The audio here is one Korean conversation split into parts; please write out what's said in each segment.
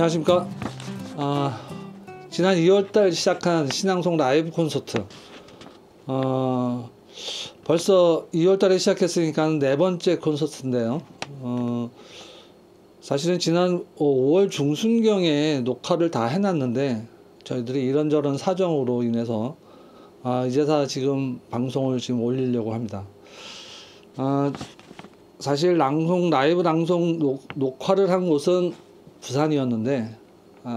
안녕하십니까. 지난 2월달 시작한 신앙송 라이브 콘서트. 벌써 2월달에 시작했으니까 네 번째 콘서트인데요. 사실은 지난 5월 중순경에 녹화를 다 해놨는데 저희들이 이런저런 사정으로 인해서 이제서 지금 방송을 지금 올리려고 합니다. 사실 라이브 방송 녹화를 한 곳은 부산이었는데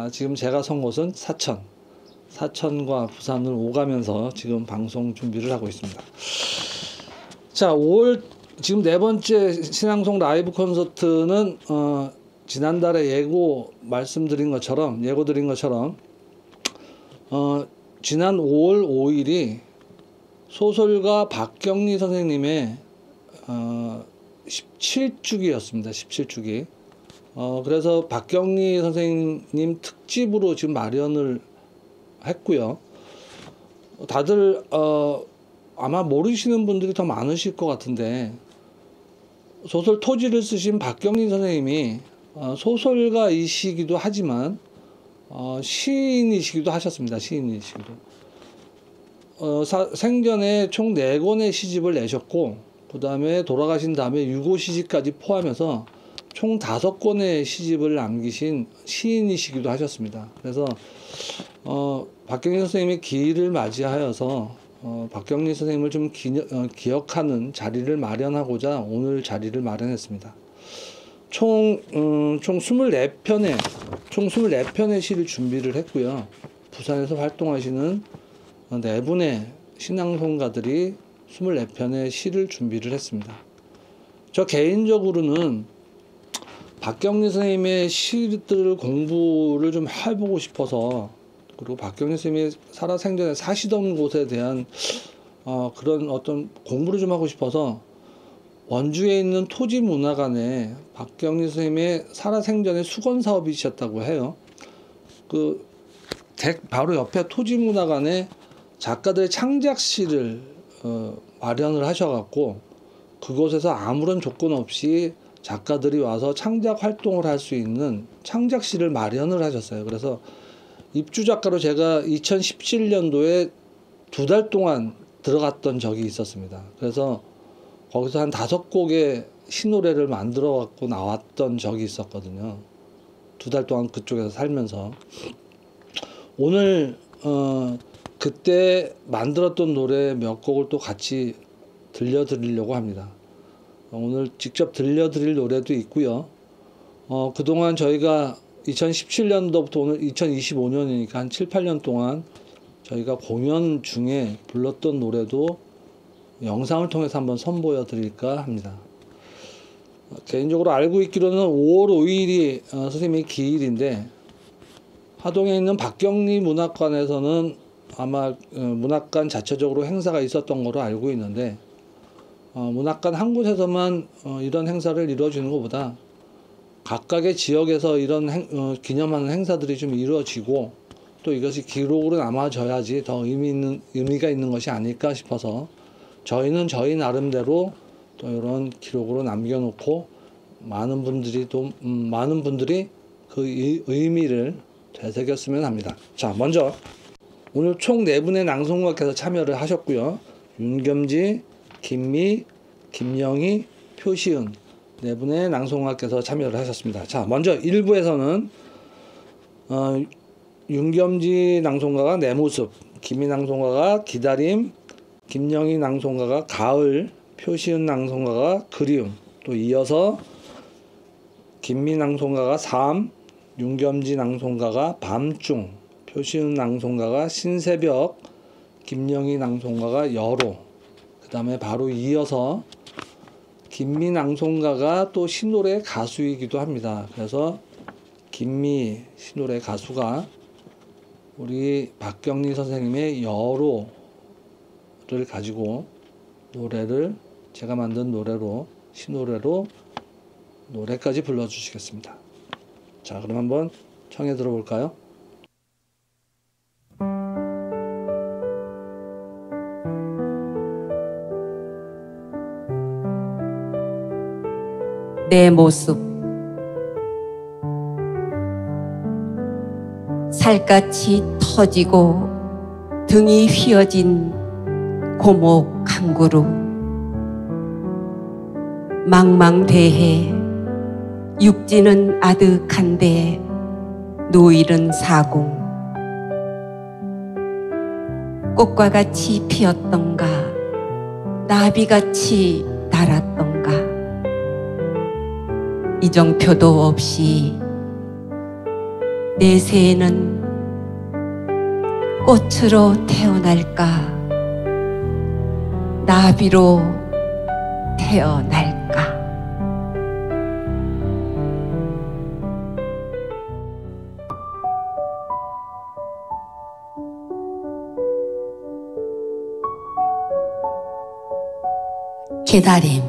지금 제가 선 곳은 사천과 부산을 오가면서 지금 방송 준비를 하고 있습니다. 자, 5월 지금 네 번째 신앙송 라이브 콘서트는 지난달에 예고 드린 것처럼 지난 5월 5일이 소설가 박경리 선생님의 17주기였습니다. 17주기. 그래서 박경리 선생님 특집으로 지금 마련을 했고요. 다들 아마 모르시는 분들이 더 많으실 것 같은데, 소설 토지를 쓰신 박경리 선생님이 소설가이시기도 하지만 시인이시기도 하셨습니다. 생전에 총 4권의 시집을 내셨고, 그 다음에 돌아가신 다음에 유고 시집까지 포함해서 총 5권의 시집을 남기신 시인이시기도 하셨습니다. 그래서 박경리 선생님의 기일을 맞이하여서 박경리 선생님을 좀 기억하는 자리를 마련하고자 오늘 자리를 마련했습니다. 총 24편의 시를 준비를 했고요. 부산에서 활동하시는 4분의 신앙송가들이 24편의 시를 준비를 했습니다. 저 개인적으로는 박경리 선생님의 시들을 공부를 좀 해보고 싶어서, 그리고 박경리 선생님이 살아생전에 사시던 곳에 대한 그런 어떤 공부를 좀 하고 싶어서 원주에 있는 토지문화관에 박경리 선생님의 살아생전에 수건 사업이셨다고 해요. 그 댁 바로 옆에 토지문화관에 작가들의 창작실을 마련을 하셔갖고 그곳에서 아무런 조건 없이 작가들이 와서 창작 활동을 할 수 있는 창작실을 마련을 하셨어요. 그래서 입주 작가로 제가 2017년도에 2달 동안 들어갔던 적이 있었습니다. 그래서 거기서 한 5곡의 시노래를 만들어 갖고 나왔던 적이 있었거든요. 2달 동안 그쪽에서 살면서. 오늘 그때 만들었던 노래 몇 곡을 또 같이 들려드리려고 합니다. 오늘 직접 들려드릴 노래도 있고요. 그동안 저희가 2017년도부터 오늘 2025년이니까 한 7, 8년 동안 저희가 공연 중에 불렀던 노래도 영상을 통해서 한번 선보여 드릴까 합니다. 개인적으로 알고 있기로는 5월 5일이 선생님의 기일인데, 하동에 있는 박경리 문학관에서는 아마 문학관 자체적으로 행사가 있었던 거로 알고 있는데, 문학관 한 곳에서만 이런 행사를 이루어지는 것보다 각각의 지역에서 이런 기념하는 행사들이 좀 이루어지고, 또 이것이 기록으로 남아져야지 더 의미가 있는 것이 아닐까 싶어서 저희는 저희 나름대로 또 이런 기록으로 남겨놓고 많은 분들이 그 의미를 되새겼으면 합니다. 자, 먼저 오늘 총 4분의 낭송가께서 참여를 하셨고요. 윤겸지, 김미, 김영희, 표시은 4분의 낭송가께서 참여를 하셨습니다. 자, 먼저 1부에서는 윤겸지 낭송가가 내 모습, 김미 낭송가가 기다림, 김영희 낭송가가 가을, 표시은 낭송가가 그리움, 또 이어서 김미 낭송가가 삶, 윤겸지 낭송가가 밤중, 표시은 낭송가가 신새벽, 김영희 낭송가가 여로, 그 다음에 바로 이어서 김미 낭송가가 또 신노래 가수이기도 합니다. 그래서 김미 신노래 가수가 우리 박경리 선생님의 여로를 가지고 노래를 제가 만든 노래로 신노래로 노래까지 불러주시겠습니다. 자, 그럼 한번 청해 들어볼까요? 내 모습. 살갗이 터지고 등이 휘어진 고목 한 그루, 망망대해 육지는 아득한데 노일은 사공. 꽃과 같이 피었던가 나비같이 날았던가 이정표도 없이 내 새에는 꽃으로 태어날까 나비로 태어날까. 기다림.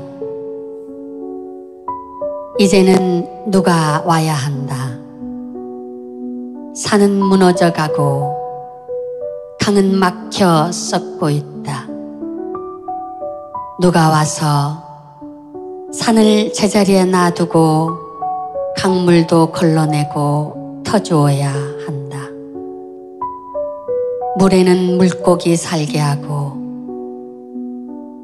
이제는 누가 와야 한다. 산은 무너져가고 강은 막혀 썩고 있다. 누가 와서 산을 제자리에 놔두고 강물도 걸러내고 터주어야 한다. 물에는 물고기 살게 하고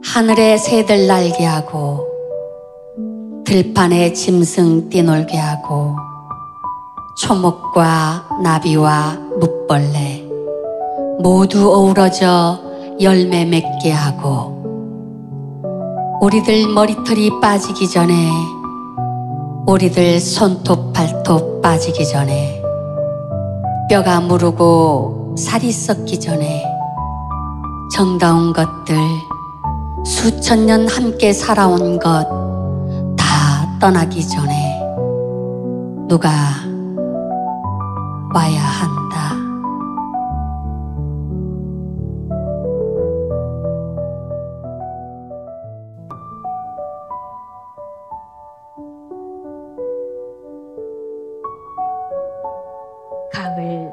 하늘에 새들 날게 하고 들판에 짐승 뛰놀게 하고 초목과 나비와 뭇벌레 모두 어우러져 열매 맺게 하고 우리들 머리털이 빠지기 전에 우리들 손톱 발톱 빠지기 전에 뼈가 무르고 살이 썩기 전에 정다운 것들 수천 년 함께 살아온 것 다 떠나기 전에 누가 와야 한다. 가을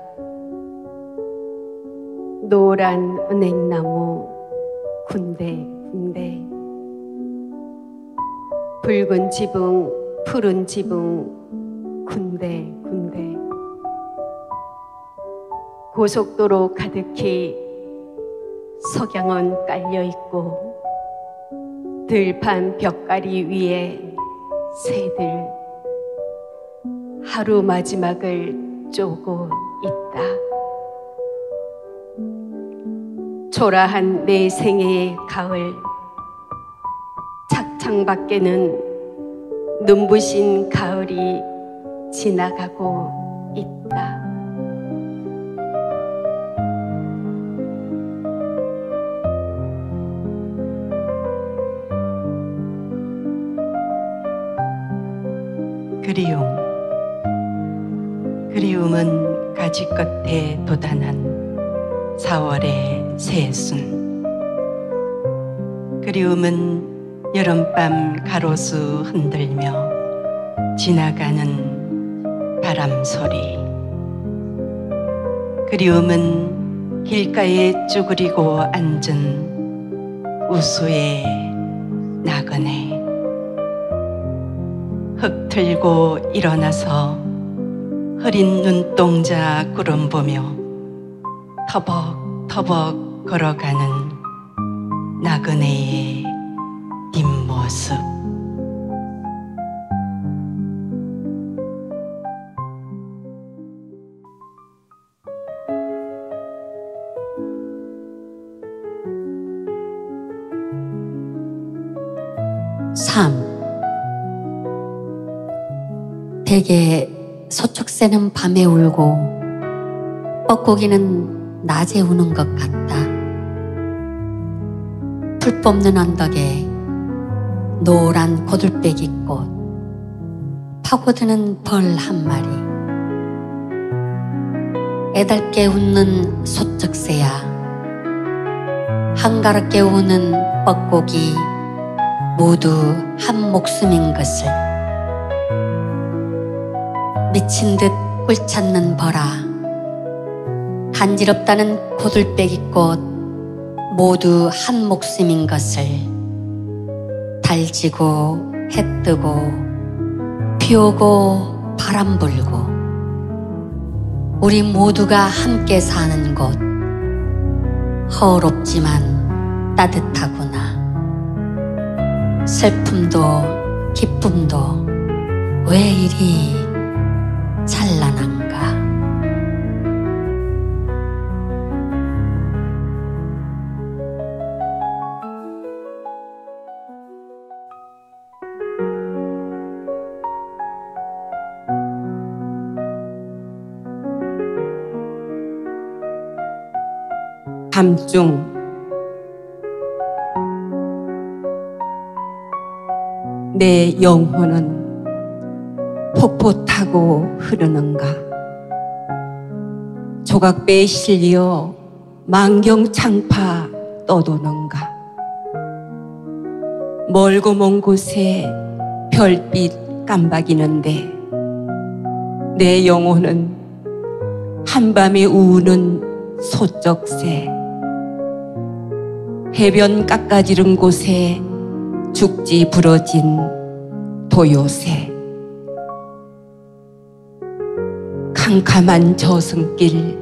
노란 은행나무 군데군데 붉은 지붕 푸른 지붕 군데군데 고속도로 가득히 석양은 깔려있고 들판 벽가리 위에 새들 하루 마지막을 쪼고 있다. 초라한 내 생애의 가을, 창밖에는 눈부신 가을이 지나가고 있다. 그리움은 가지 끝에 돋아난 4월의 새순. 그리움은 여름밤 가로수 흔들며 지나가는 바람 소리. 그리움은 길가에 쭈그리고 앉은 우수의 나그네. 흙 틀고 일어나서 흐린 눈동자 구름 보며 터벅터벅 걸어가는 나그네의 뒷모습. 대개 소축새는 밤에 울고 뻐꾸기는 낮에 우는 것 같다. 풀 뽑는 언덕에 노란 고들빼기꽃, 파고드는 벌 한 마리, 애달게 웃는 소축새야, 한가롭게 우는 뻐꾸기 모두 한 목숨인 것을 미친 듯 꿀 찾는 벌아, 간지럽다는 고들빼기꽃 모두 한 목숨인 것을 달지고 해 뜨고 비 오고 바람 불고 우리 모두가 함께 사는 곳. 허럽지만 따뜻하구나. 슬픔도 기쁨도 왜 이리 찬란한가. 밤중 내 영혼은 폭포 타고 흐르는가. 조각배에 실려 만경창파 떠도는가. 멀고 먼 곳에 별빛 깜박이는데 내 영혼은 한밤에 우는 소쩍새, 해변 깎아지른 곳에 죽지 부러진 도요새, 캄캄한 저승길,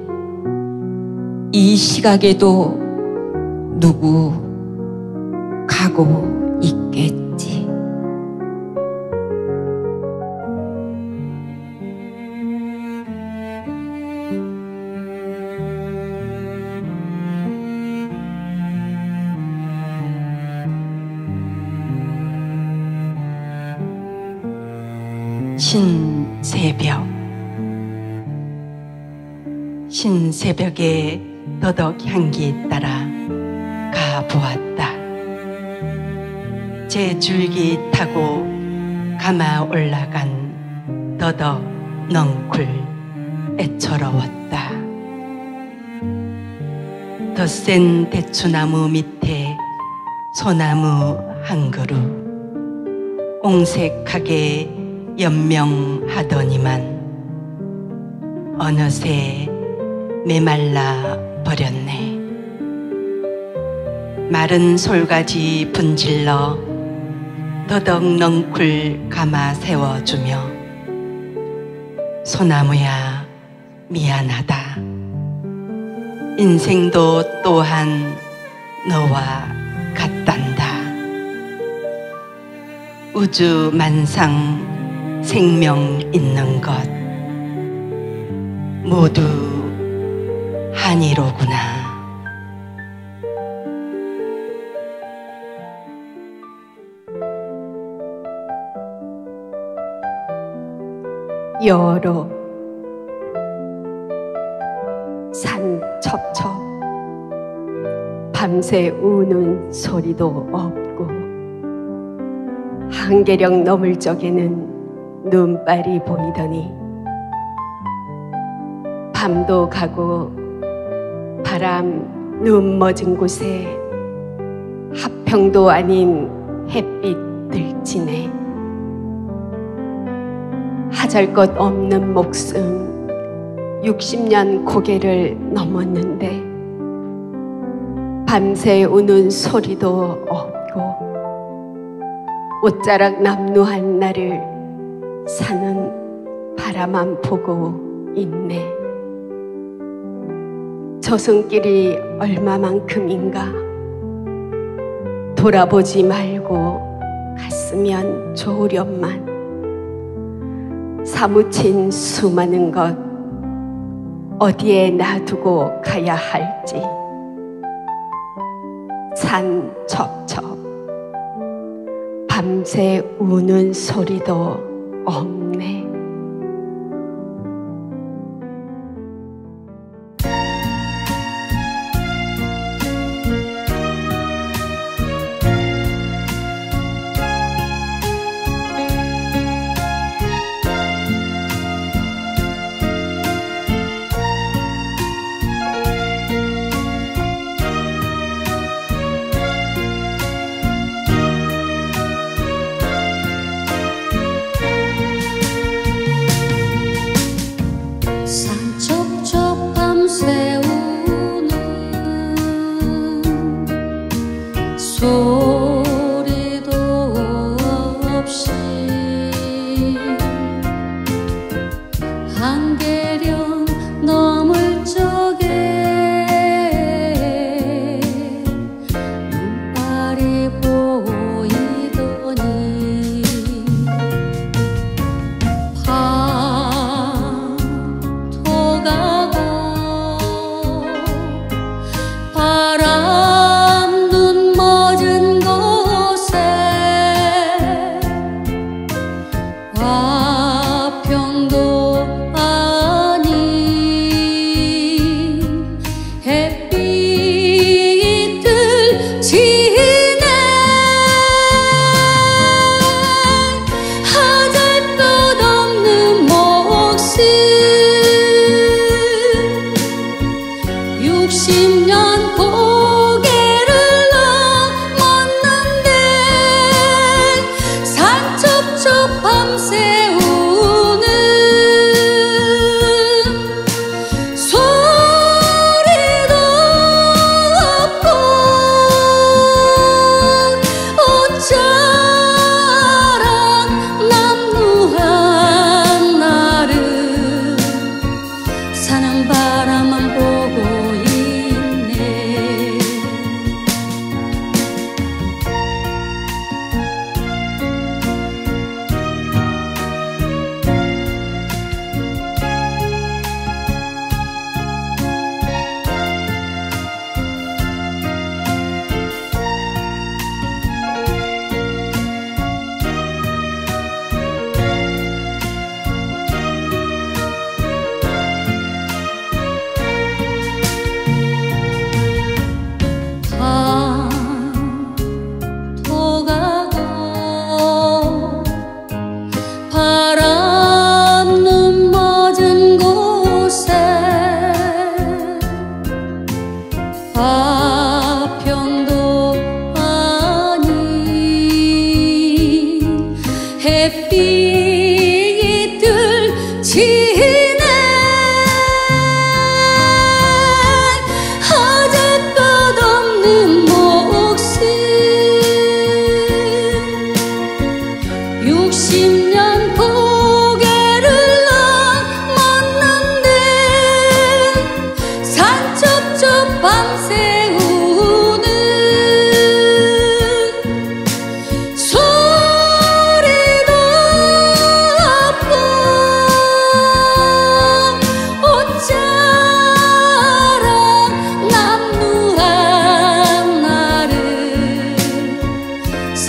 이 시각에도 누구 가고 있겠지. 신새벽의 더덕 향기 따라 가보았다. 제 줄기 타고 감아 올라간 더덕 넝쿨 애처로웠다. 더 센 대추나무 밑에 소나무 한 그루 옹색하게 연명하더니만 어느새 메말라 버렸네. 마른 솔가지 분질러 더덕 넝쿨 감아 세워주며 소나무야 미안하다. 인생도 또한 너와 같단다. 우주 만상 생명 있는 것 모두 한이로구나. 여로 산 첩첩 밤새 우는 소리도 없고 한계령 넘을 적에는 눈발이 보이더니 밤도 가고 바람 눈 멎은 곳에 하평도 아닌 햇빛 들지네. 하잘 것 없는 목숨 60년 고개를 넘었는데 밤새 우는 소리도 없고 옷자락 남루한 나를 사는 바라만 보고 있네. 저승길이 얼마만큼인가 돌아보지 말고 갔으면 좋으련만 사무친 수많은 것 어디에 놔두고 가야 할지. 산 첩첩 밤새 우는 소리도 없네. 산첩첩 밤새 우는 소리도 없이 한계령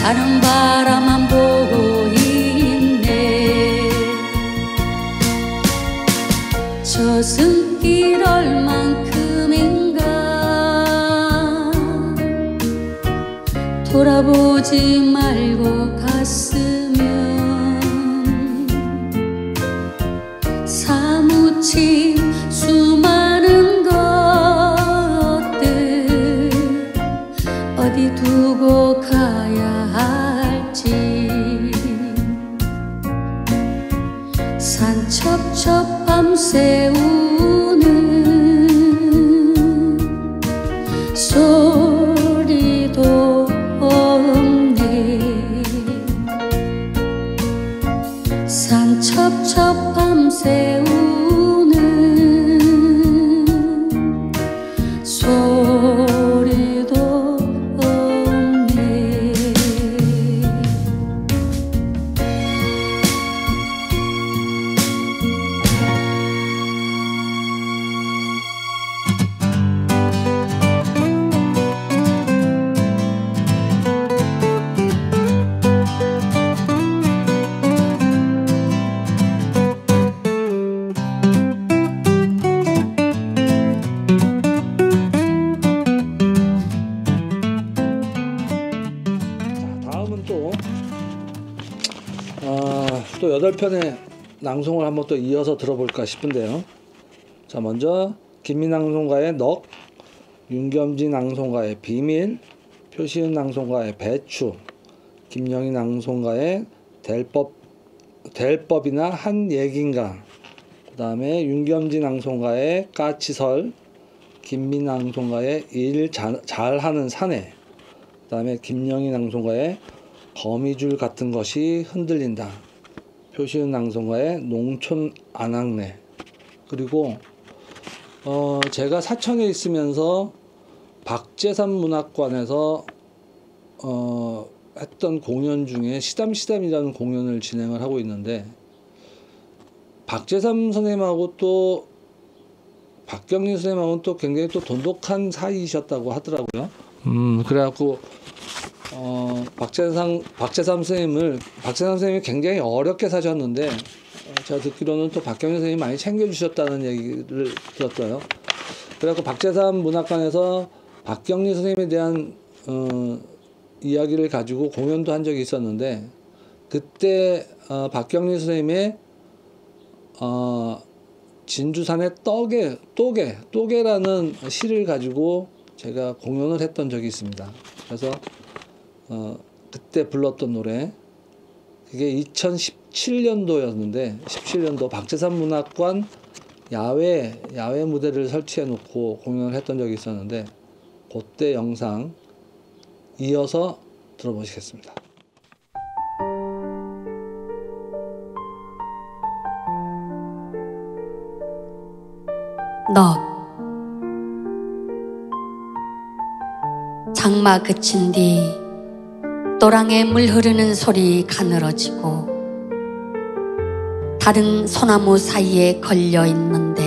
사는 바라만 보고 있네. 저 승길 얼만큼인가 돌아보지 말고 갔으면 사무친 수많은 것들 어디 두고 가야 할지. 산첩첩 밤새 우는 소리도 없네. 산첩첩 밤새 우는 소리도 없네. 다음은 또 8편의 낭송을 한번 또 이어서 들어볼까 싶은데요. 자, 먼저 김민 낭송가의 넋, 윤겸지 낭송가의 비밀, 표시은 낭송가의 배추, 김영희 낭송가의 델법이나 한 얘긴가, 그 다음에 윤겸지 낭송가의 까치설, 김민 낭송가의 일 잘하는 사내, 그 다음에 김영희 낭송가의 거미줄 같은 것이 흔들린다, 표시은 낭송가의 농촌 안악내, 그리고 제가 사천에 있으면서 박제삼 문학관에서 했던 공연 중에 시담이라는 공연을 진행을 하고 있는데, 박제삼 선생님하고 또 박경리 선생님하고는 또 굉장히 또 돈독한 사이이셨다고 하더라고요. 그래갖고 박재삼 선생님이 굉장히 어렵게 사셨는데, 제가 듣기로는 또 박경리 선생님이 많이 챙겨주셨다는 얘기를 들었어요. 그래갖고 박재삼 문학관에서 박경리 선생님에 대한 이야기를 가지고 공연도 한 적이 있었는데, 그때 박경리 선생님의 진주산의 또개라는 시를 가지고 제가 공연을 했던 적이 있습니다. 그래서 그때 불렀던 노래, 그게 2017년도였는데 17년도 박재삼 문학관 야외 무대를 설치해 놓고 공연을 했던 적이 있었는데, 그때 영상 이어서 들어보시겠습니다. 너 장마 그친 뒤 또랑에 물 흐르는 소리 가늘어지고 다른 소나무 사이에 걸려 있는데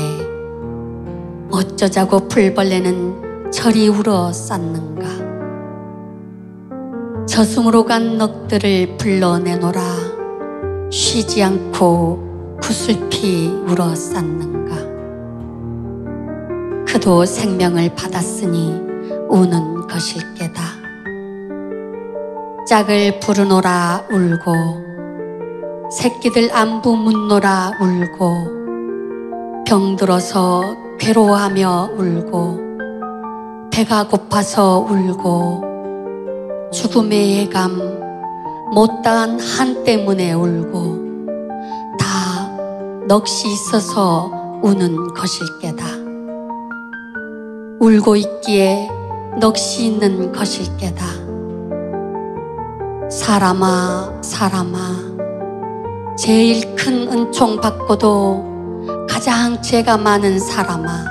어쩌자고 풀벌레는 저리 울어 쌌는가. 저승으로 간 넋들을 불러내노라. 쉬지 않고 구슬피 울어 쌌는가. 그도 생명을 받았으니 우는 것일게다. 짝을 부르노라 울고 새끼들 안부 묻노라 울고 병들어서 괴로워하며 울고 배가 고파서 울고 죽음의 예감 못다한 한 때문에 울고 다 넋이 있어서 우는 것일게다. 울고 있기에 넋이 있는 것일게다. 사람아 제일 큰 은총 받고도 가장 죄가 많은 사람아,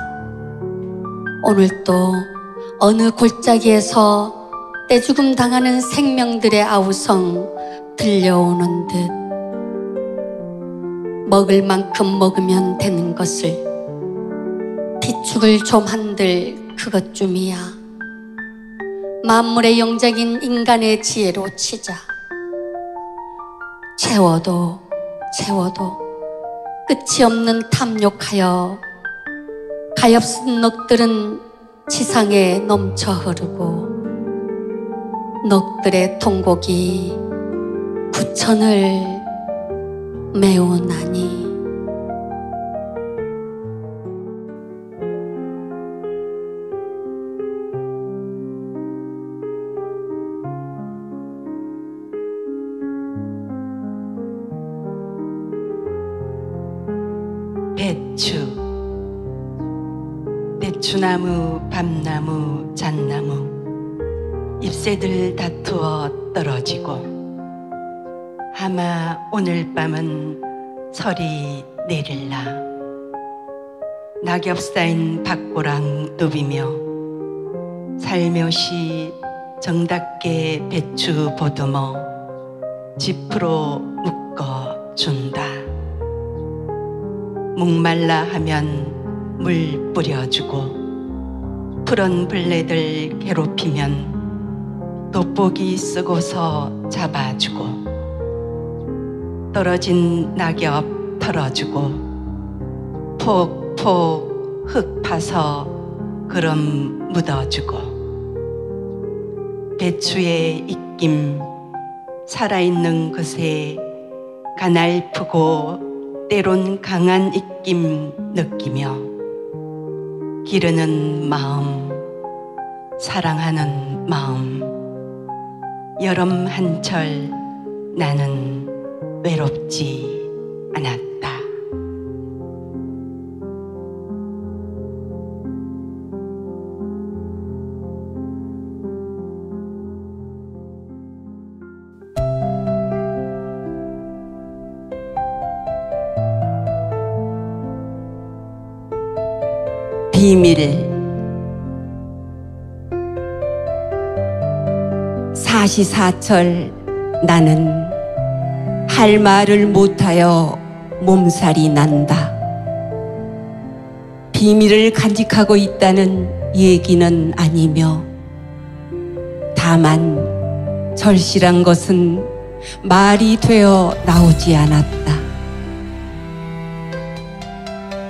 오늘도 어느 골짜기에서 떼죽음 당하는 생명들의 아우성 들려오는 듯 먹을 만큼 먹으면 되는 것을 비축을 좀 한들 그것쯤이야. 만물의 영장인 인간의 지혜로 치자. 채워도 채워도 끝이 없는 탐욕하여 가엾은 넋들은 지상에 넘쳐 흐르고 넋들의 통곡이 부천을 메우나니. 배추나무, 밤나무, 잣나무 잎새들 다투어 떨어지고 아마 오늘 밤은 설이 내릴라. 낙엽 쌓인 밭고랑 누비며 살며시 정답게 배추 보듬어 지프로 묶어준다. 목말라 하면 물 뿌려주고 푸른 벌레들 괴롭히면 돋보기 쓰고서 잡아주고 떨어진 낙엽 털어주고 폭폭 흙 파서 그럼 묻어주고 배추의 입김 살아있는 것에 가날프고 때론 강한 입김 느끼며 기르는 마음, 사랑하는 마음. 여름 한철 나는 외롭지 않았다. 비밀. 사시사철 나는 할 말을 못하여 몸살이 난다. 비밀을 간직하고 있다는 얘기는 아니며 다만 절실한 것은 말이 되어 나오지 않았다.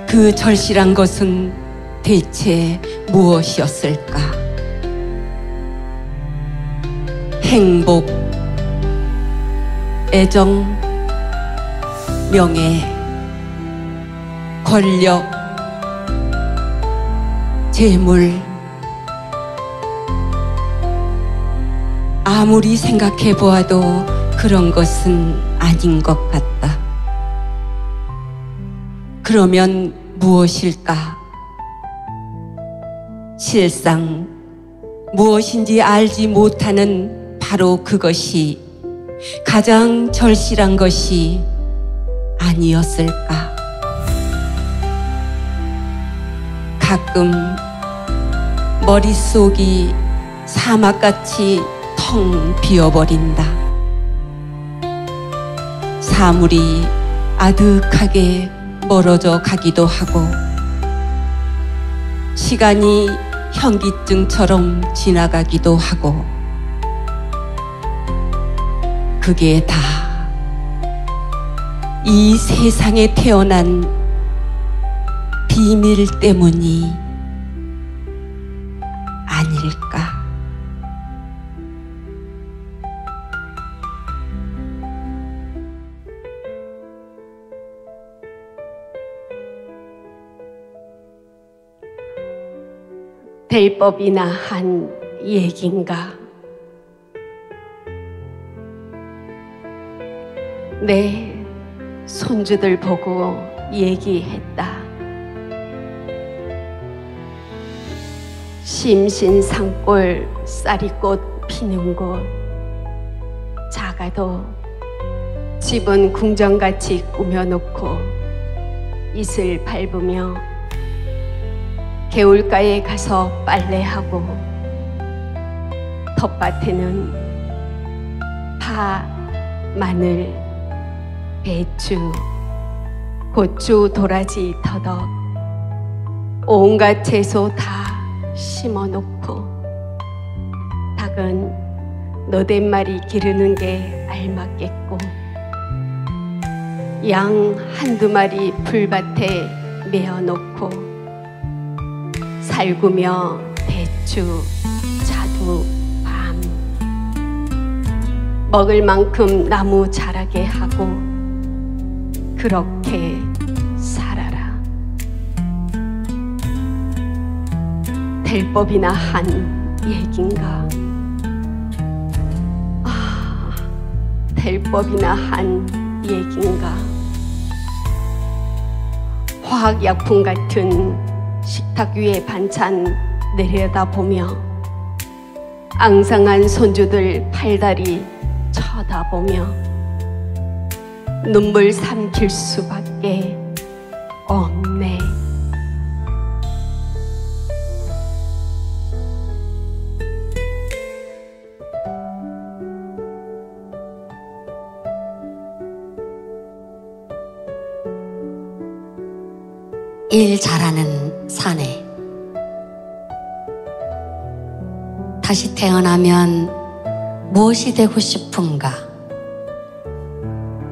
그 절실한 것은 대체 무엇이었을까? 행복, 애정, 명예, 권력, 재물. 아무리 생각해 보아도 그런 것은 아닌 것 같다. 그러면 무엇일까? 실상 무엇인지 알지 못하는 바로 그것이 가장 절실한 것이 아니었을까? 가끔 머릿속이 사막같이 텅 비어버린다. 사물이 아득하게 멀어져 가기도 하고 시간이 현기증처럼 지나가기도 하고 그게 다 이 세상에 태어난 비밀 때문이 아닐까? 될 법이나 한 얘긴가? 내 손주들 보고 얘기했다. 심신산골 쌀이꽃 피는 곳, 작아도 집은 궁전같이 꾸며놓고 이슬 밟으며 개울가에 가서 빨래하고 텃밭에는 파, 마늘, 배추, 고추, 도라지, 더덕 온갖 채소 다 심어놓고 닭 닭은 너댓 마리 기르는 게 알맞겠고 양 한두 마리 풀밭에 메어놓고 살구며 대추 자두 밤 먹을 만큼 나무 자라게 하고 그렇게 살아라. 될 법이나 한 얘긴가? 될 법이나 한 얘긴가? 화학약품 같은 식탁 위에 반찬 내려다보며 앙상한 손주들 팔다리 쳐다보며 눈물 삼킬 수밖에 없네. 일 잘하는 사내. 다시 태어나면 무엇이 되고 싶은가?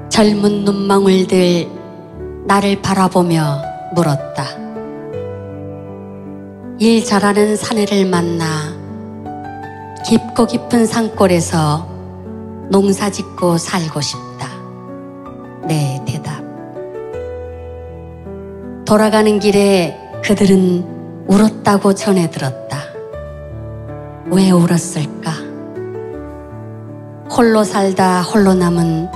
젊은 눈망울들 나를 바라보며 물었다. 일 잘하는 사내를 만나 깊고 깊은 산골에서 농사 짓고 살고 싶다. 내 대답. 돌아가는 길에 그들은 울었다고 전해 들었다. 왜 울었을까? 홀로 살다 홀로 남은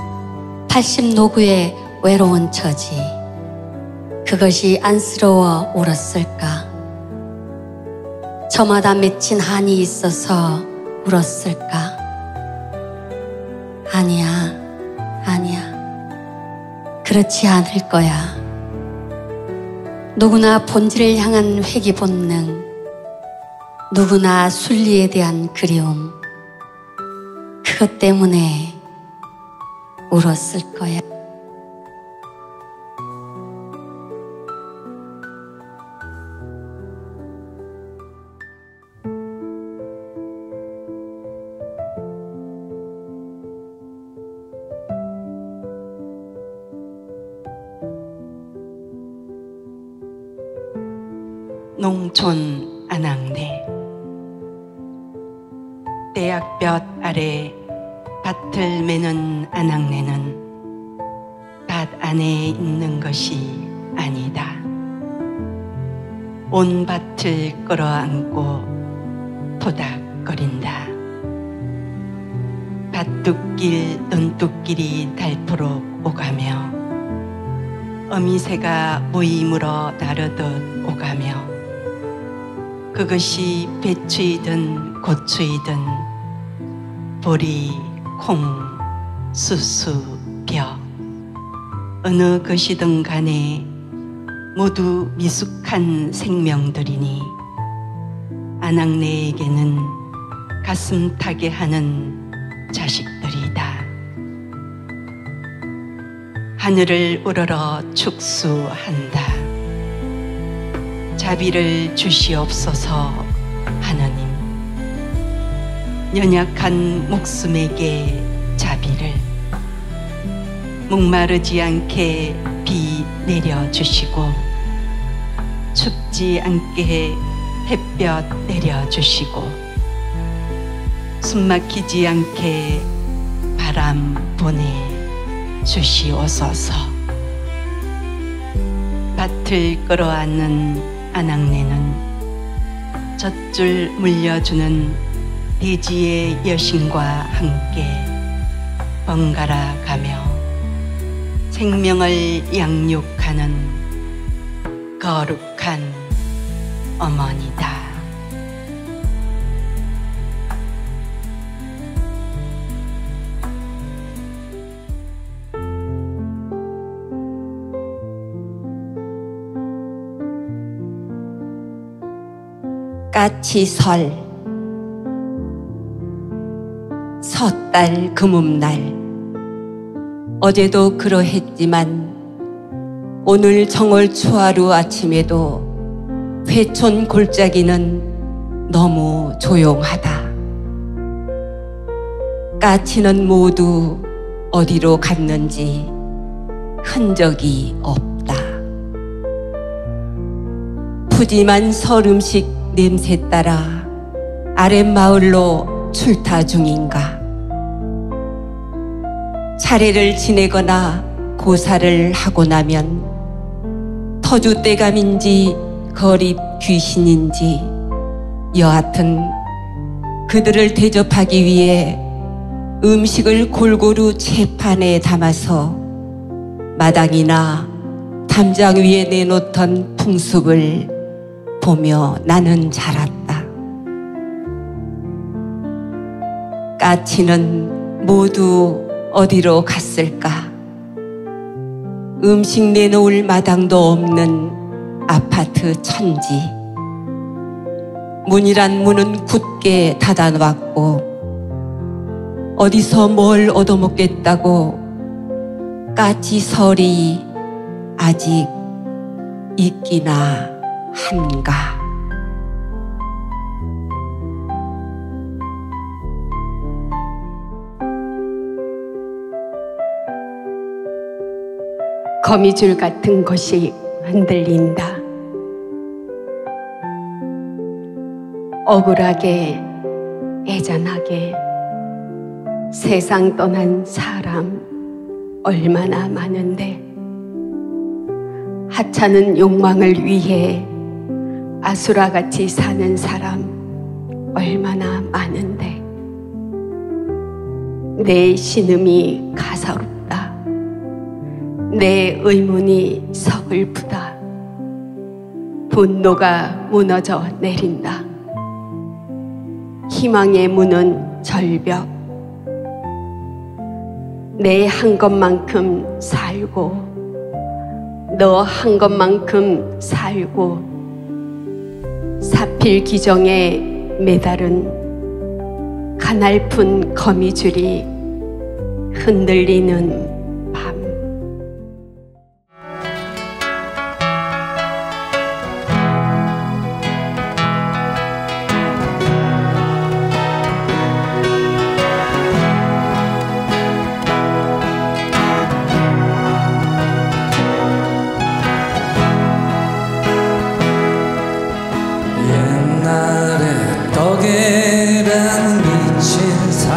80 노구의 외로운 처지. 그것이 안쓰러워 울었을까? 저마다 맺힌 한이 있어서 울었을까? 아니야, 아니야. 그렇지 않을 거야. 누구나 본질을 향한 회귀 본능, 누구나 순리에 대한 그리움, 그것 때문에 울었을 거야. 농촌 안악내. 대학볕 아래 밭을 매는 안악내는 밭 안에 있는 것이 아니다. 온 밭을 끌어안고 토닥거린다. 밭둑길 논둑길이 닳도록 오가며 어미새가 모임으로 나르듯 오가며 그것이 배추이든 고추이든 보리, 콩, 수수, 벼 어느 것이든 간에 모두 미숙한 생명들이니 안악내에게는 가슴 타게 하는 자식들이다. 하늘을 우러러 축수한다. 자비를 주시옵소서 하느님. 연약한 목숨에게 자비를, 목마르지 않게 비 내려주시고 춥지 않게 햇볕 내려주시고 숨막히지 않게 바람 보내주시옵소서. 밭을 끌어안는 안악내는 젖줄 물려주는 대지의 여신과 함께 번갈아 가며 생명을 양육하는 거룩한 어머니다. 까치설. 섣달 금음날. 어제도 그러했지만 오늘 정월 초하루 아침에도 회촌 골짜기는 너무 조용하다. 까치는 모두 어디로 갔는지 흔적이 없다. 푸짐한 설 음식 냄새 따라 아랫마을로 출타 중인가. 차례를 지내거나 고사를 하고 나면 터줏대감인지 거릿 귀신인지 여하튼 그들을 대접하기 위해 음식을 골고루 채판에 담아서 마당이나 담장 위에 내놓던 풍습을 보며 나는 자랐다. 까치는 모두 어디로 갔을까? 음식 내놓을 마당도 없는 아파트 천지. 문이란 문은 굳게 닫아놓았고 어디서 뭘 얻어먹겠다고 까치설이 아직 있기나 한가. 거미줄 같은 것이 흔들린다. 억울하게 애잔하게 세상 떠난 사람 얼마나 많은데, 하찮은 욕망을 위해 아수라같이 사는 사람 얼마나 많은데, 내 신음이 가사롭다. 내 의문이 서글프다. 분노가 무너져 내린다. 희망의 문은 절벽. 내 한 것만큼 살고 너 한 것만큼 살고 사필 기정에 매달은 가날픈 거미줄이 흔들리는 밤. 옛날에 떡에랑 미친 삶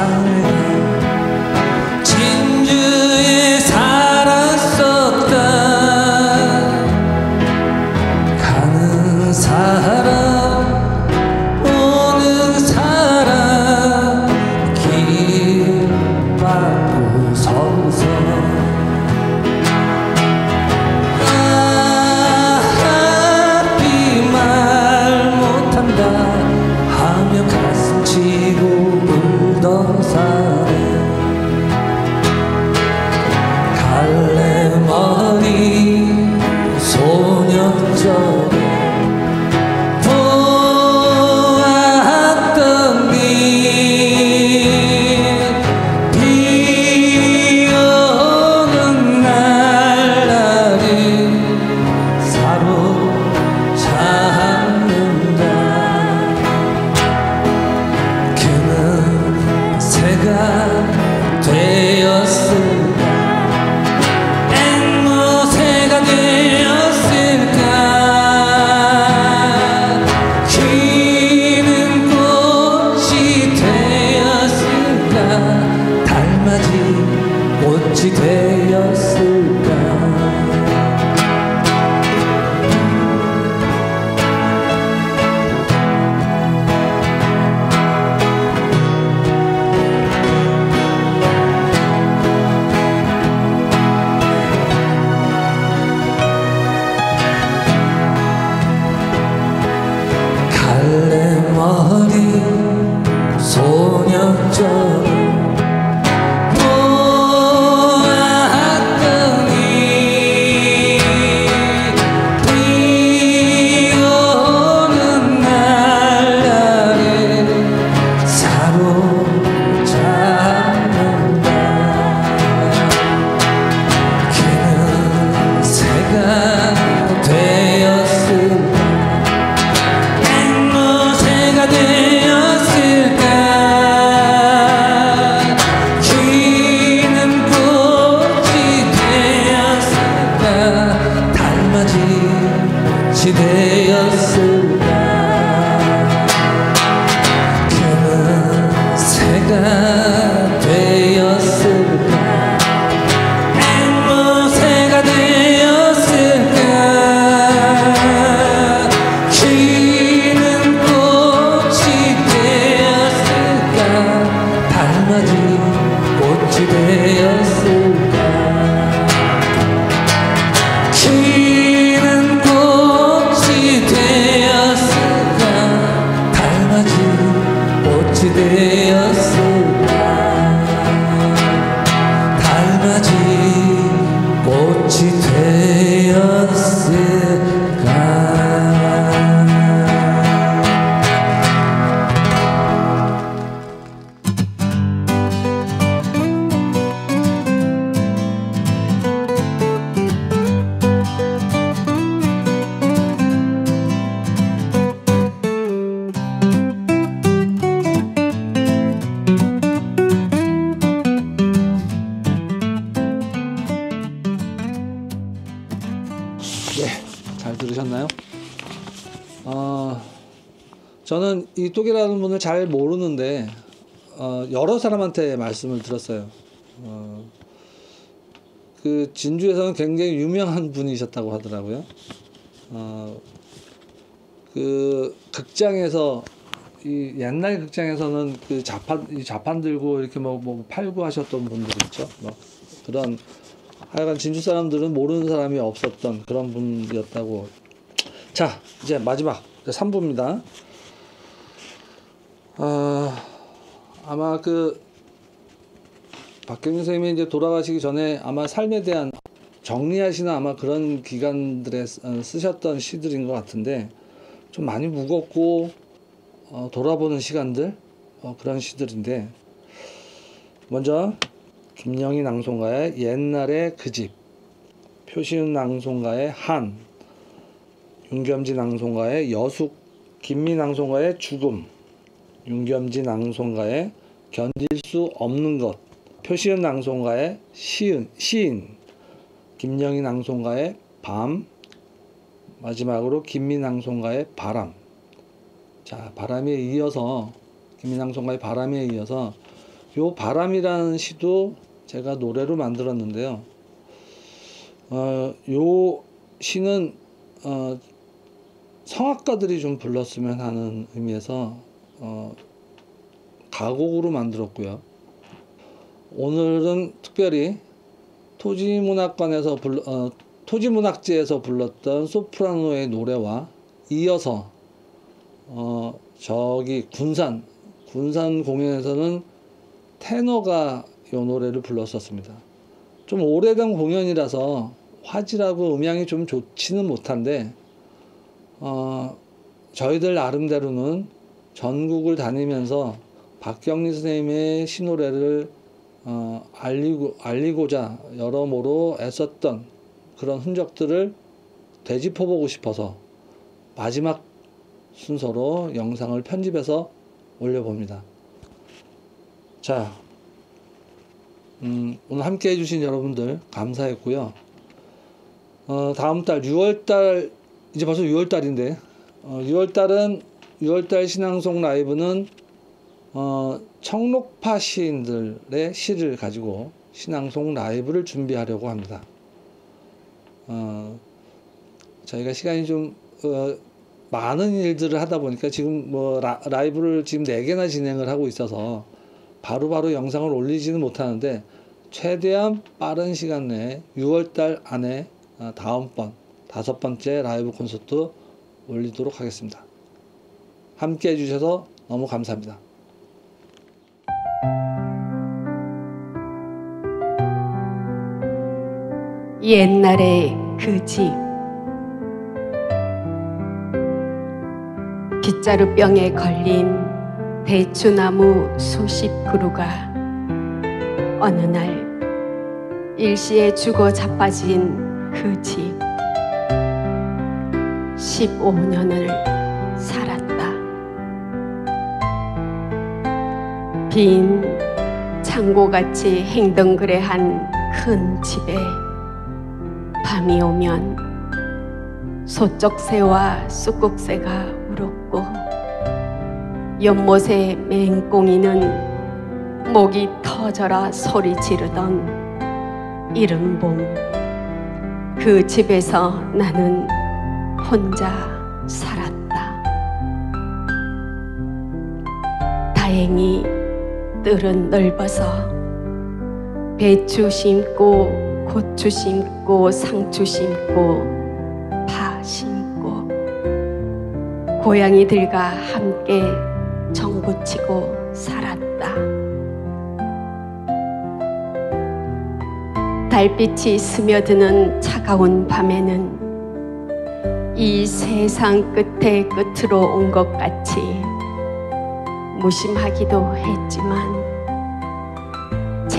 진주에 살았었다. 가는 사람 오는 사람 길 막고 서서 하며 가슴 치고 울던 사람, 갈래머리 소녀처럼 보았던 비 오는 날라를 사로잡는다. 새가 되었을까? 앵무새가 되었을까? 피는 꽃이 되었을까? 달맞이 꽃이 되었을까? 갈래머리 소녀처럼 보았더니 꽃이 되었을까. 지는 꽃이 되었을까. 달맞이 꽃이 되었을까. 달맞이 꽃이 되었을까. 잘 들으셨나요? 저는 이 뚝이라는 분을 잘 모르는데 여러 사람한테 말씀을 들었어요. 그 진주에서는 굉장히 유명한 분이셨다고 하더라고요. 그 극장에서 이 옛날 극장에서는 그 자판 들고 이렇게 뭐 팔고 하셨던 분들 있죠. 뭐 그런 하여간 진주 사람들은 모르는 사람이 없었던 그런 분이었다고. 자, 이제 마지막 3부입니다. 아마 그 박경림 선생님이 이제 돌아가시기 전에 아마 삶에 대한 정리하시는 아마 그런 기간들에 쓰셨던 시들인 것 같은데 좀 많이 무겁고 돌아보는 시간들 그런 시들인데, 먼저 김영희 낭송가의 옛날의 그 집, 표시은 낭송가의 한, 윤겸지 낭송가의 여숙, 김미 낭송가의 죽음, 윤겸지 낭송가의 견딜 수 없는 것, 표시은 낭송가의 시인, 김영희 낭송가의 밤, 마지막으로 김미 낭송가의 바람. 자, 바람에 이어서, 김미 낭송가의 바람에 이어서 요 바람이라는 시도 제가 노래로 만들었는데요. 요 시는 성악가들이 좀 불렀으면 하는 의미에서 가곡으로 만들었고요. 오늘은 특별히 토지문학제에서 불렀던 소프라노의 노래와 이어서 저기 군산 공연에서는 테너가 이 노래를 불렀었습니다. 좀 오래된 공연이라서 화질하고 음향이 좀 좋지는 못한데 저희들 나름대로는 전국을 다니면서 박경리 선생님의 시노래를 알리고자 여러모로 애썼던 그런 흔적들을 되짚어보고 싶어서 마지막 순서로 영상을 편집해서 올려봅니다. 자, 오늘 함께 해주신 여러분들 감사했고요. 다음 달 6월달, 이제 벌써 6월달인데 6월달 신앙송 라이브는 청록파 시인들의 시를 가지고 신앙송 라이브를 준비하려고 합니다. 저희가 시간이 좀 많은 일들을 하다 보니까 지금 뭐 라이브를 지금 4개나 진행을 하고 있어서 바로바로 영상을 올리지는 못하는데 최대한 빠른 시간 내에 6월달 안에 다음번 5번째 라이브 콘서트 올리도록 하겠습니다. 함께 해주셔서 너무 감사합니다. 옛날의 그 집, 빗자루병에 걸린 대추나무 수십 그루가 어느 날 일시에 죽어 자빠진 그 집, 15년을 살았다. 빈 창고같이 행덩그레한 큰 집에 밤이 오면 소쩍새와 쑥국새가 울었고 연못의 맹꽁이는 목이 터져라 소리 지르던 이른 봄, 그 집에서 나는 혼자 살았다. 다행히 뜰은 넓어서 배추 심고 고추 심고 상추 심고 파 심고 고양이들과 함께 정부치고 살았다. 달빛이 스며드는 차가운 밤에는 이 세상 끝의 끝으로 온 것 같이 무심하기도 했지만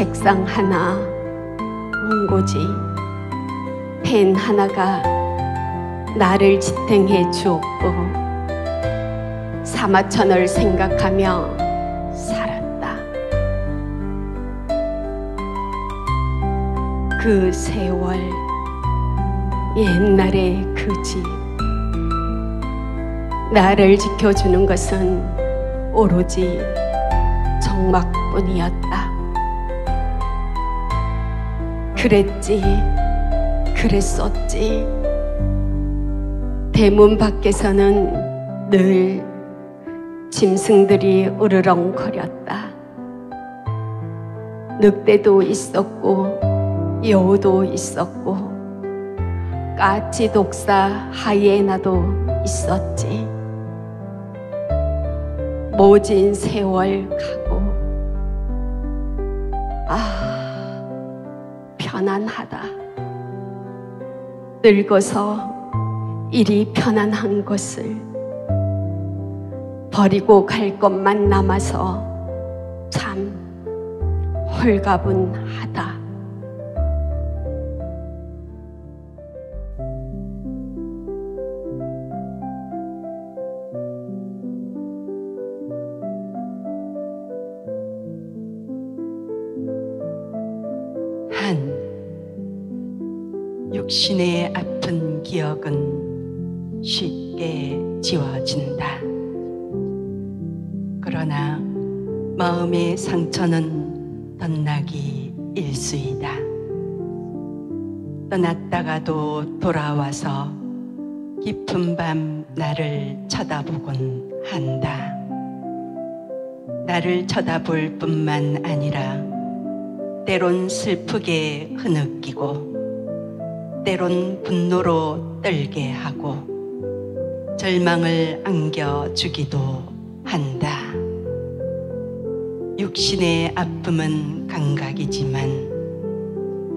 책상 하나, 원고지, 펜 하나가 나를 지탱해 주었고 사마천을 생각하며 살았다. 그 세월, 옛날의 그 집, 나를 지켜주는 것은 오로지 정막뿐이었다. 그랬지, 그랬었지. 대문 밖에서는 늘 짐승들이 으르렁거렸다. 늑대도 있었고 여우도 있었고 까치 독사 하이에나도 있었지. 모진 세월 가고 편안하다. 늙어서 이리 편안한 것을 버리고 갈 것만 남아서 참 홀가분하다. 육신의 아픈 기억은 쉽게 지워진다. 그러나 마음의 상처는 덧나기 일쑤이다. 떠났다가도 돌아와서 깊은 밤 나를 쳐다보곤 한다. 나를 쳐다볼 뿐만 아니라 때론 슬프게 흐느끼고 때론 분노로 떨게 하고 절망을 안겨주기도 한다. 육신의 아픔은 감각이지만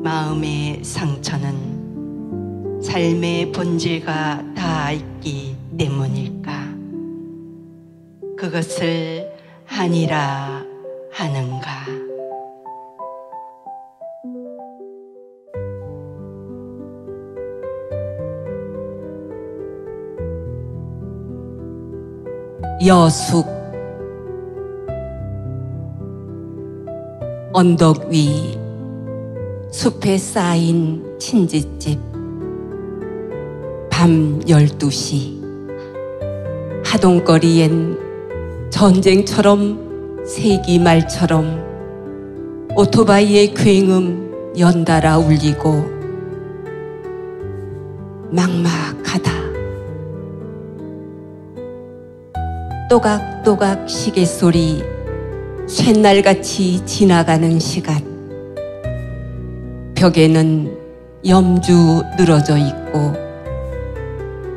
마음의 상처는 삶의 본질과 닿아 있기 때문일까? 그것을 한이라 하는가? 여숙. 언덕 위 숲에 쌓인 친지집. 밤 12시 하동거리엔 전쟁처럼 세기말처럼 오토바이의 굉음 연달아 울리고 막막하다. 또각또각 시계소리 쇳날같이 지나가는 시간. 벽에는 염주 늘어져 있고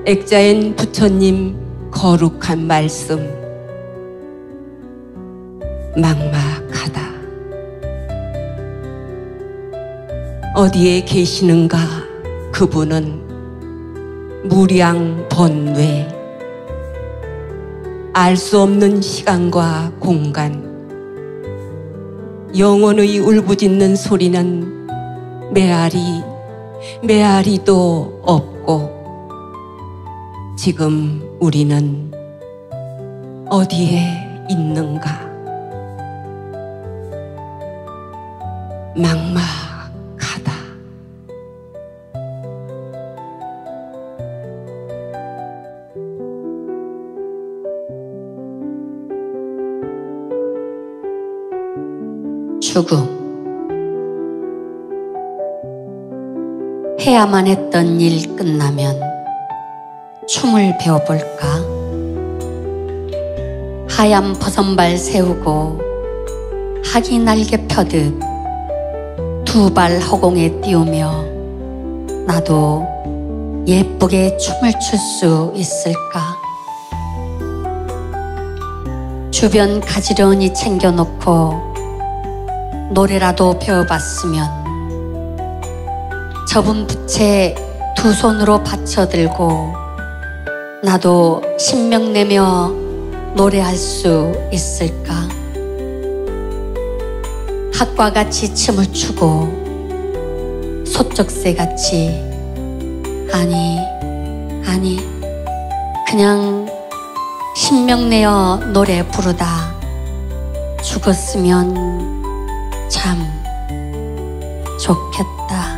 액자엔 부처님 거룩한 말씀. 막막하다. 어디에 계시는가 그분은 무량번뇌. 알 수 없는 시간과 공간. 영혼의 울부짖는 소리는 메아리도 없고 지금 우리는 어디에 있는가? 막막하다. 죽음. 해야만 했던 일 끝나면 춤을 배워볼까? 하얀 버선발 세우고 하기 날개 펴듯 두 발 허공에 띄우며 나도 예쁘게 춤을 출 수 있을까? 주변 가지런히 챙겨놓고 노래라도 배워봤으면 접은 부채 두 손으로 받쳐들고 나도 신명내며 노래할 수 있을까? 학과 같이 춤을 추고 소쩍새 같이 아니 그냥 신명내어 노래 부르다 죽었으면 참 좋겠다.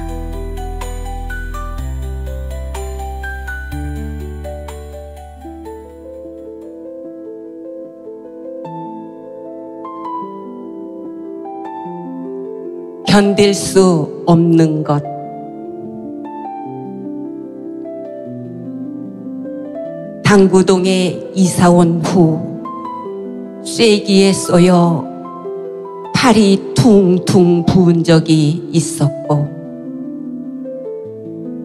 견딜 수 없는 것. 당구동에 이사 온 후 쐐기에 쏘여 팔이 퉁퉁 부은 적이 있었고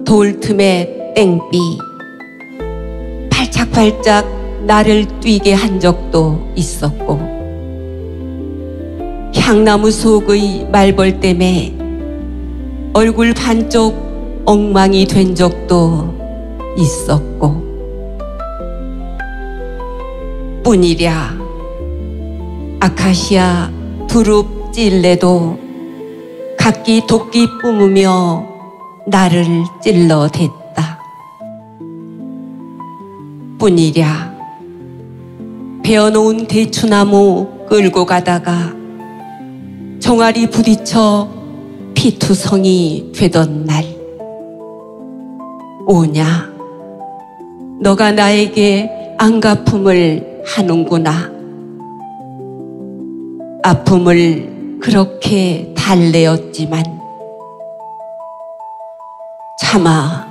돌 틈에 땡비 팔짝팔짝 나를 뛰게 한 적도 있었고 향나무 속의 말벌 때문에 얼굴 반쪽 엉망이 된 적도 있었고 뿐이랴 아카시아 두릅 찔레도 각기 도끼 뿜으며 나를 찔러댔다. 뿐이랴 베어놓은 대추나무 끌고 가다가 종아리 부딪혀 피투성이 되던 날 오냐 너가 나에게 안갚음을 하는구나. 아픔을 그렇게 달래었지만 차마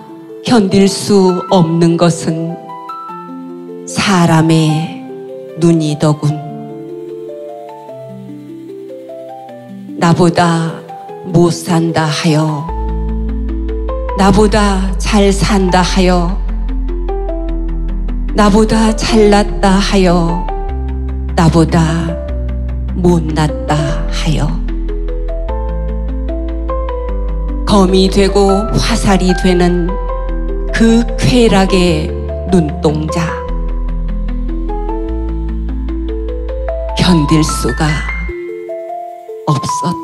견딜 수 없는 것은 사람의 눈이더군. 나보다 못 산다 하여 나보다 잘 산다 하여 나보다 잘났다 하여 나보다 못났다 하여 검이 되고 화살이 되는 그 쾌락의 눈동자 견딜 수가 없었다.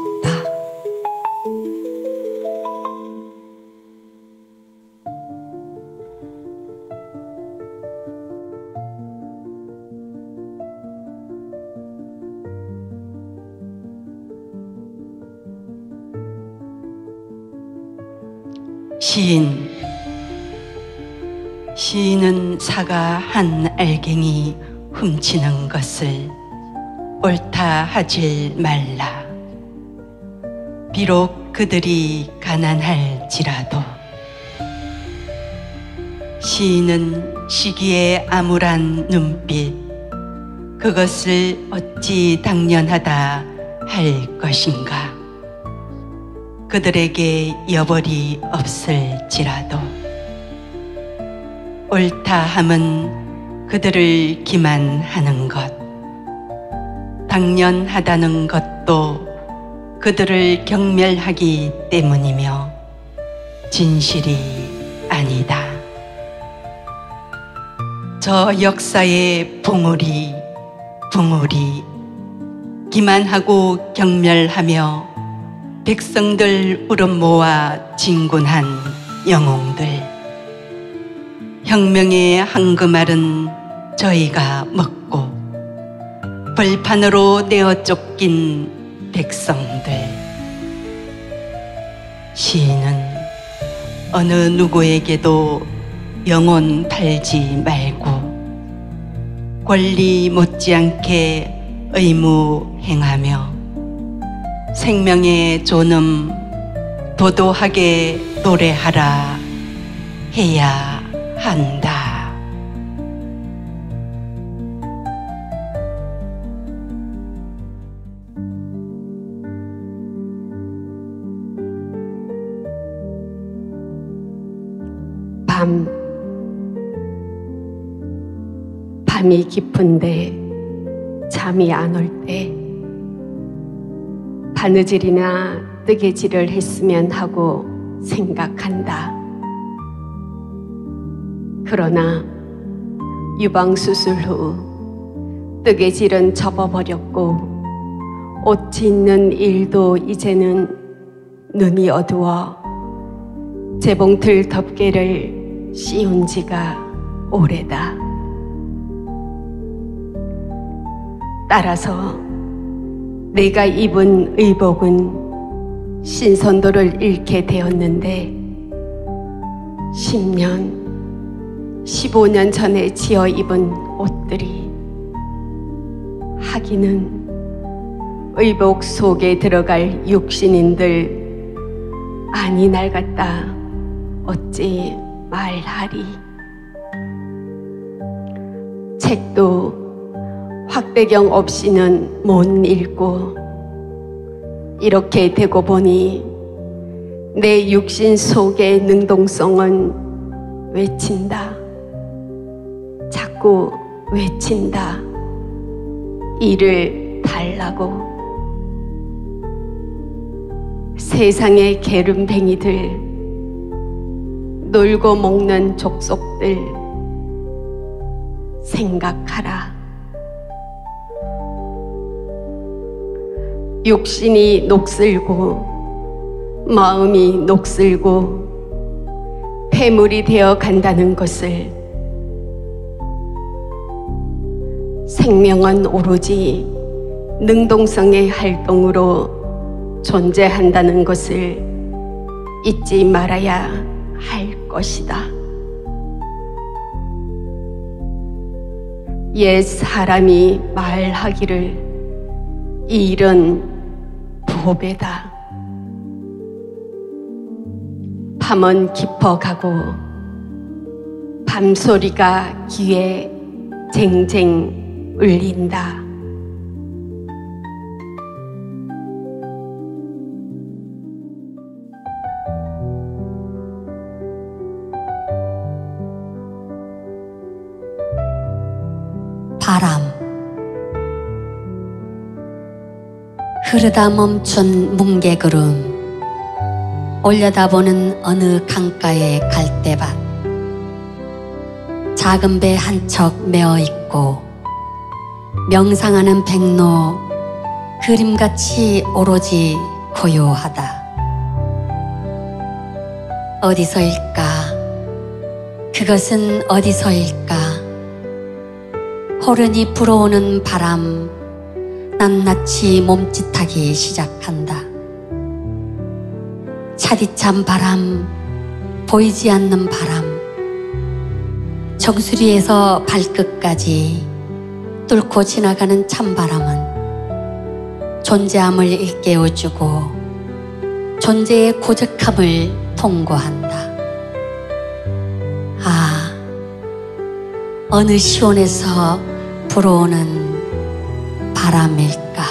시인은 사과 한 알갱이 훔치는 것을 옳다 하질 말라. 비록 그들이 가난할지라도 시인은 시기의 암울한 눈빛 그것을 어찌 당연하다 할 것인가. 그들에게 여벌이 없을지라도 옳다 함은 그들을 기만하는 것, 당연하다는 것도 그들을 경멸하기 때문이며 진실이 아니다. 저 역사의 봉우리 기만하고 경멸하며 백성들 울음 모아 진군한 영웅들, 혁명의 황금알은 저희가 먹고 벌판으로 내어 쫓긴 백성들. 시인은 어느 누구에게도 영혼 팔지 말고 권리 못지않게 의무 행하며 생명의 존엄 도도하게 노래하라 해야 한다. 밤이 깊은데 잠이 안 올 때 바느질이나 뜨개질을 했으면 하고 생각한다. 그러나 유방수술 후 뜨개질은 접어버렸고 옷 짓는 일도 이제는 눈이 어두워 재봉틀 덮개를 씌운 지가 오래다. 따라서 내가 입은 의복은 신선도를 잃게 되었는데 10년, 15년 전에 지어 입은 옷들이 하기는 의복 속에 들어갈 육신인들 아니 낡았다 어찌 말하리. 책도 확대경 없이는 못 읽고 이렇게 되고 보니 내 육신 속의 능동성은 외친다. 자꾸 외친다. 이를 달라고. 세상의 게름뱅이들, 놀고 먹는 족속들 생각하라. 육신이 녹슬고 마음이 녹슬고 폐물이 되어 간다는 것을, 생명은 오로지 능동성의 활동으로 존재한다는 것을 잊지 말아야 할 것이다. 옛 사람이 말하기를 이 일은 보배다. 밤은 깊어가고 밤소리가 귀에 쟁쟁 울린다. 바람. 흐르다 멈춘 뭉게구름, 올려다보는 어느 강가의 갈대밭. 작은 배 한 척 메어있고 명상하는 백로, 그림같이 오로지 고요하다. 어디서일까? 그것은 어디서일까? 호련히 불어오는 바람, 낱낱이 몸짓하기 시작한다. 차디찬 바람, 보이지 않는 바람, 정수리에서 발끝까지 뚫고 지나가는 찬바람은 존재함을 일깨워주고 존재의 고적함을 통고한다. 아, 어느 시온에서 불어오는 바람일까?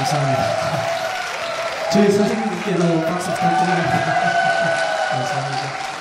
감사합니다. 저희 선생님께도 박수 부탁드립니다. 감사합니다.